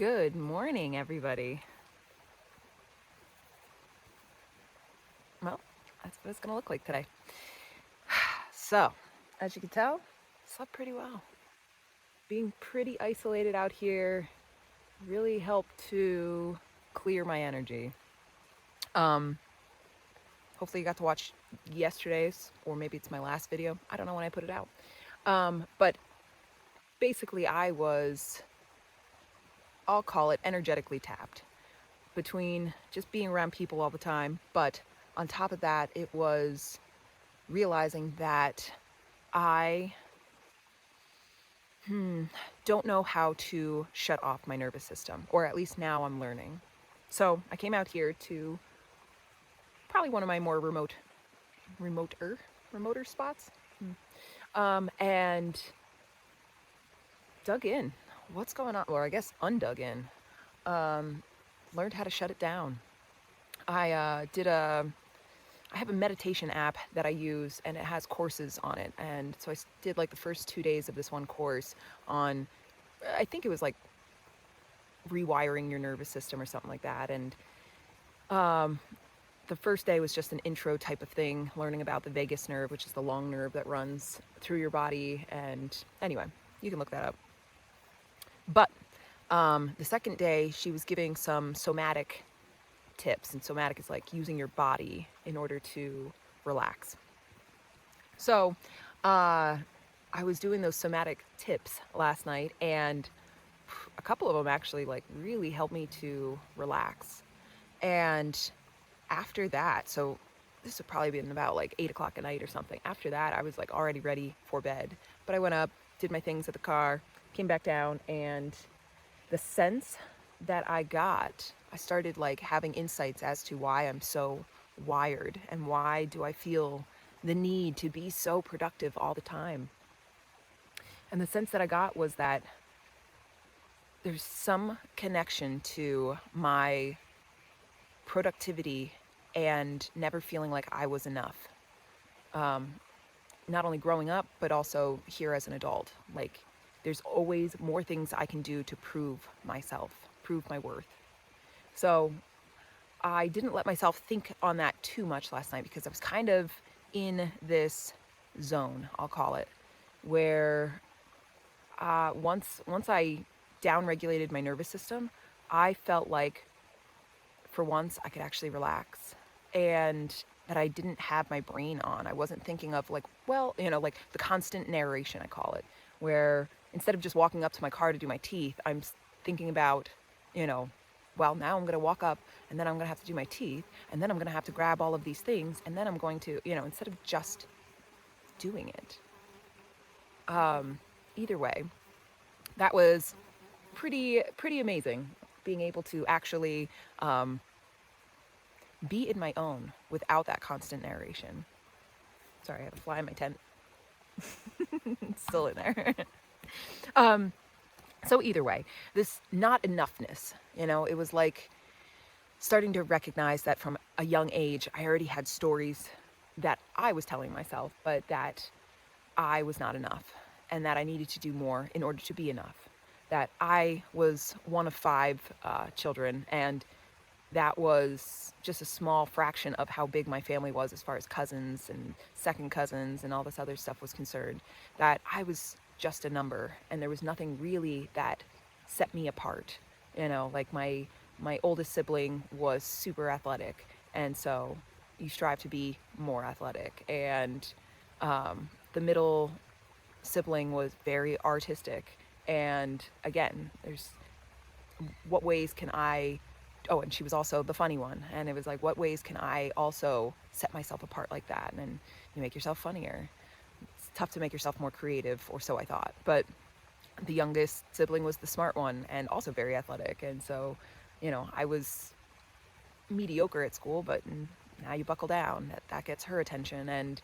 Good morning, everybody. Well, that's what it's going to look like today. So, as you can tell, slept pretty well. Being pretty isolated out here really helped to clear my energy. Hopefully you got to watch yesterday's, or maybe it's my last video. I don't know when I put it out. But basically I'll call it energetically tapped between just being around people all the time. But on top of that, it was realizing that I don't know how to shut off my nervous system, or at least now I'm learning. So I came out here to probably one of my more remoter spots, and dug in. What's going on? Or I guess undug in. Learned how to shut it down. I have a meditation app that I use, and it has courses on it. And so I did like the first 2 days of this one course on, I think it was like rewiring your nervous system or something like that. And the first day was just an intro type of thing, learning about the vagus nerve, which is the long nerve that runs through your body. And anyway, you can look that up. But the second day, she was giving some somatic tips, and somatic is like using your body in order to relax. So I was doing those somatic tips last night, and a couple of them actually like really helped me to relax. And after that, so this would probably been about like 8 o'clock at night or something. After that, I was like already ready for bed, but I went up, did my things at the car, came back down, and the sense that I started like having insights as to why I'm so wired and why do I feel the need to be so productive all the time. And the sense that I got was that there's some connection to my productivity and never feeling like I was enough. Not only growing up, but also here as an adult. Like, there's always more things I can do to prove myself, prove my worth. So I didn't let myself think on that too much last night because I was kind of in this zone, I'll call it, where once I downregulated my nervous system, I felt like for once I could actually relax, and that I didn't have my brain on. I wasn't thinking of like, well, like the constant narration, I call it, where instead of just walking up to my car to do my teeth, I'm thinking about, well, now I'm going to walk up, and then I'm going to have to do my teeth, and then I'm going to have to grab all of these things, and then I'm going to, instead of just doing it. Either way, that was pretty amazing, being able to actually be in my own without that constant narration. Sorry, I have a fly in my tent. It's still in there. So either way, this not enoughness, it was like starting to recognize that from a young age, I already had stories that I was telling myself, but that I was not enough and that I needed to do more in order to be enough. That I was one of 5 children, and that was just a small fraction of how big my family was as far as cousins and second cousins and all this other stuff was concerned. That I was just a number, and there was nothing really that set me apart. Like my oldest sibling was super athletic, and so you strive to be more athletic. And the middle sibling was very artistic. And again, there's what ways can I, and she was also the funny one. And it was like, what ways can I also set myself apart like that? And you make yourself funnier. It's tough to make yourself more creative, or so I thought. But the youngest sibling was the smart one and also very athletic. And so, I was mediocre at school, but now you buckle down. That gets her attention, and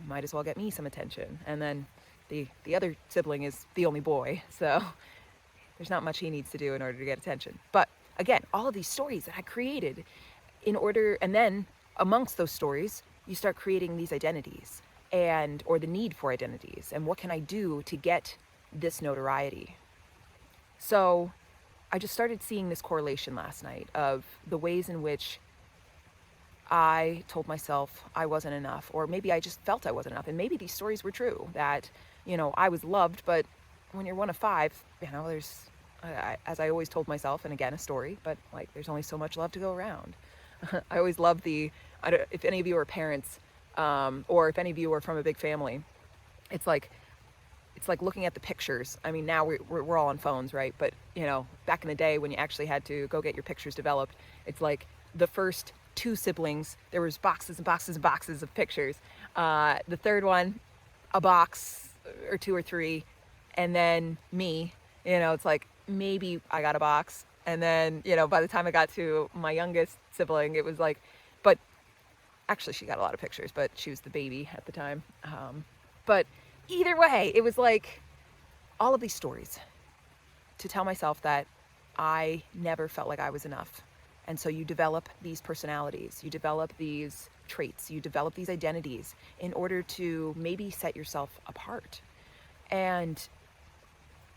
might as well get me some attention. And then the other sibling is the only boy, so there's not much he needs to do in order to get attention. But again, all of these stories that I created and then amongst those stories, you start creating these identities or the need for identities. And what can I do to get this notoriety? So I just started seeing this correlation last night of the ways in which I told myself I wasn't enough, or maybe I just felt I wasn't enough. And maybe these stories were true, that, I was loved, but when you're one of five, there's, as I always told myself, and again, a story, but like, there's only so much love to go around. I always loved if any of you are parents, or if any of you are from a big family, it's like, looking at the pictures. I mean, now we're all on phones, right? But, back in the day when you actually had to go get your pictures developed, it's like the first two siblings, there was boxes and boxes and boxes of pictures. The third one, a box or two or three. And then me, it's like maybe I got a box. And then, by the time I got to my youngest sibling, it was like, but actually she got a lot of pictures, but she was the baby at the time. But either way, it was like all of these stories to tell myself that I never felt like I was enough. And so you develop these personalities, you develop these traits, you develop these identities in order to maybe set yourself apart. And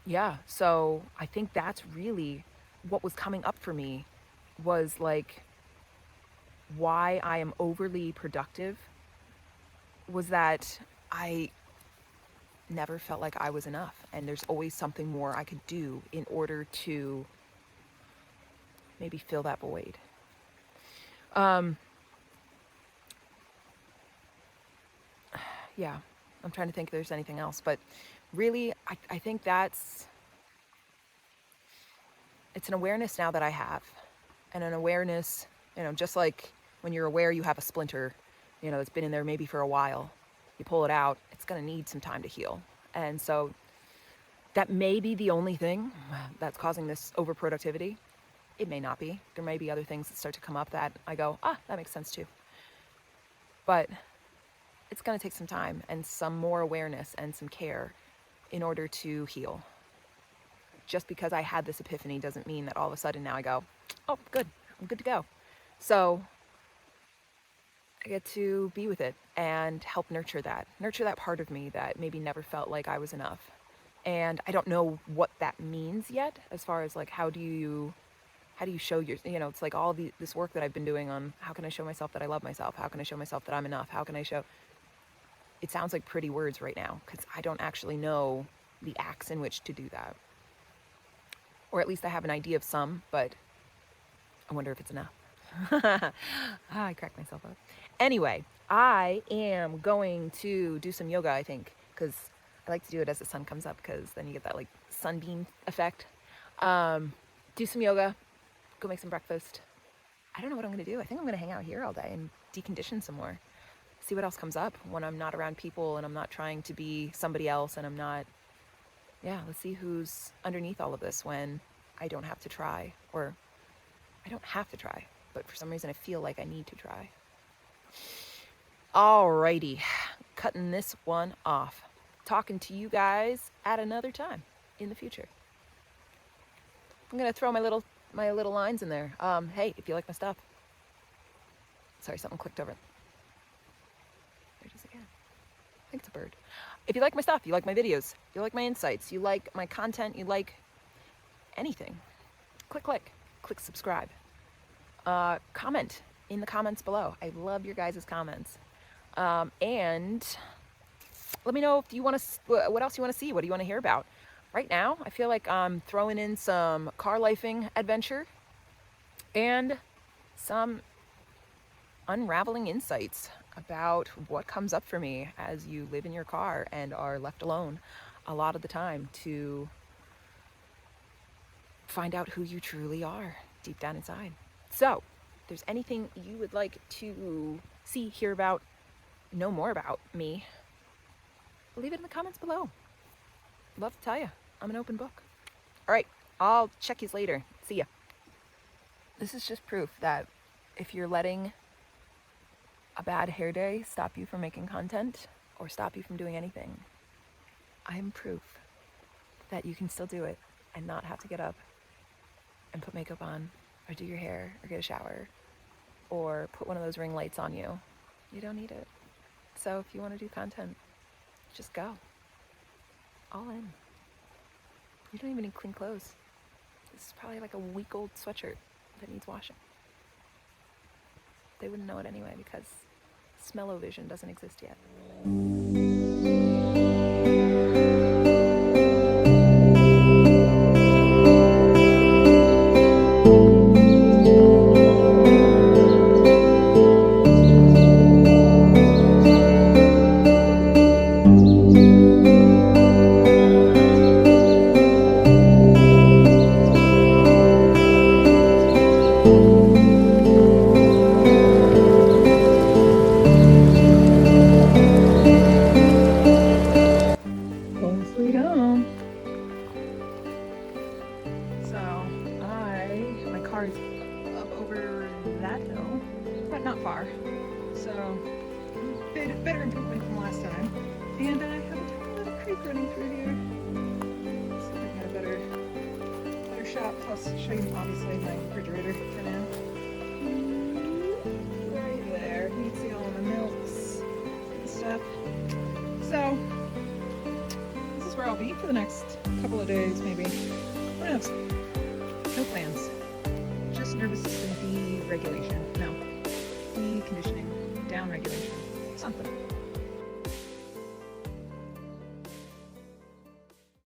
yeah, so I think that's really what was coming up for me, was like why I am overly productive, was that I never felt like I was enough, and there's always something more I could do in order to maybe fill that void. Yeah, I'm trying to think if there's anything else, but really, I think it's an awareness now that I have, and an awareness, just like when you're aware you have a splinter, that's been in there maybe for a while, you pull it out, it's going to need some time to heal. And so that may be the only thing that's causing this overproductivity. It may not be. There may be other things that start to come up that I go, that makes sense too. But it's going to take some time and some more awareness and some care in order to heal. Just because I had this epiphany doesn't mean that all of a sudden now I go, oh, good, I'm good to go. So I get to be with it and help nurture that part of me that maybe never felt like I was enough. And I don't know what that means yet, as far as like, how do you show your, it's like all this work that I've been doing on how can I show myself that I love myself? How can I show myself that I'm enough? How can I show, it sounds like pretty words right now, because I don't actually know the acts in which to do that. Or at least I have an idea of some, but I wonder if it's enough. I cracked myself up. Anyway, I am going to do some yoga, I think, because I like to do it as the sun comes up, because then you get that like sunbeam effect. Do some yoga, go make some breakfast. I don't know what I'm going to do. I think I'm going to hang out here all day and decondition some more. See what else comes up when I'm not around people and I'm not trying to be somebody else, and I'm not, let's see who's underneath all of this when I don't have to try, or I don't have to try, but for some reason I feel like I need to try. Alrighty, cutting this one off. Talking to you guys at another time in the future. I'm gonna throw my little lines in there. Hey, if you like my stuff. Sorry, something clicked over. There it is again. I think it's a bird. If you like my stuff, you like my videos, you like my insights, you like my content, you like anything, click subscribe. Comment in the comments below. I love your guys' comments. And let me know if you want to, what else you want to see. What do you want to hear about? Right now, I feel like I'm throwing in some car lifing adventure and some unraveling insights about what comes up for me as you live in your car and are left alone a lot of the time to find out who you truly are deep down inside. So, if there's anything you would like to see, hear about, know more about me, leave it in the comments below. Love to tell you. I'm an open book. All right, I'll check you later. See ya. This is just proof that if you're letting a bad hair day stop you from making content or stop you from doing anything, I'm proof that you can still do it and not have to get up and put makeup on or do your hair or get a shower or put one of those ring lights on you. You don't need it. So if you want to do content, just go. All in. You don't even need clean clothes. This is probably like a week-old sweatshirt that needs washing. They wouldn't know it anyway because smell-o-vision doesn't exist yet. Sweet home. So my car is up over that hill, but not far. So better improvement from last time. And I have a little creek running through here. So I got a better shot. Plus, show you obviously my refrigerator for now. Right there. You can see all the milks and stuff. So where I'll be for the next couple of days, maybe. Who knows? No plans. Just nervous system deregulation. No. Deconditioning. Downregulation. Something.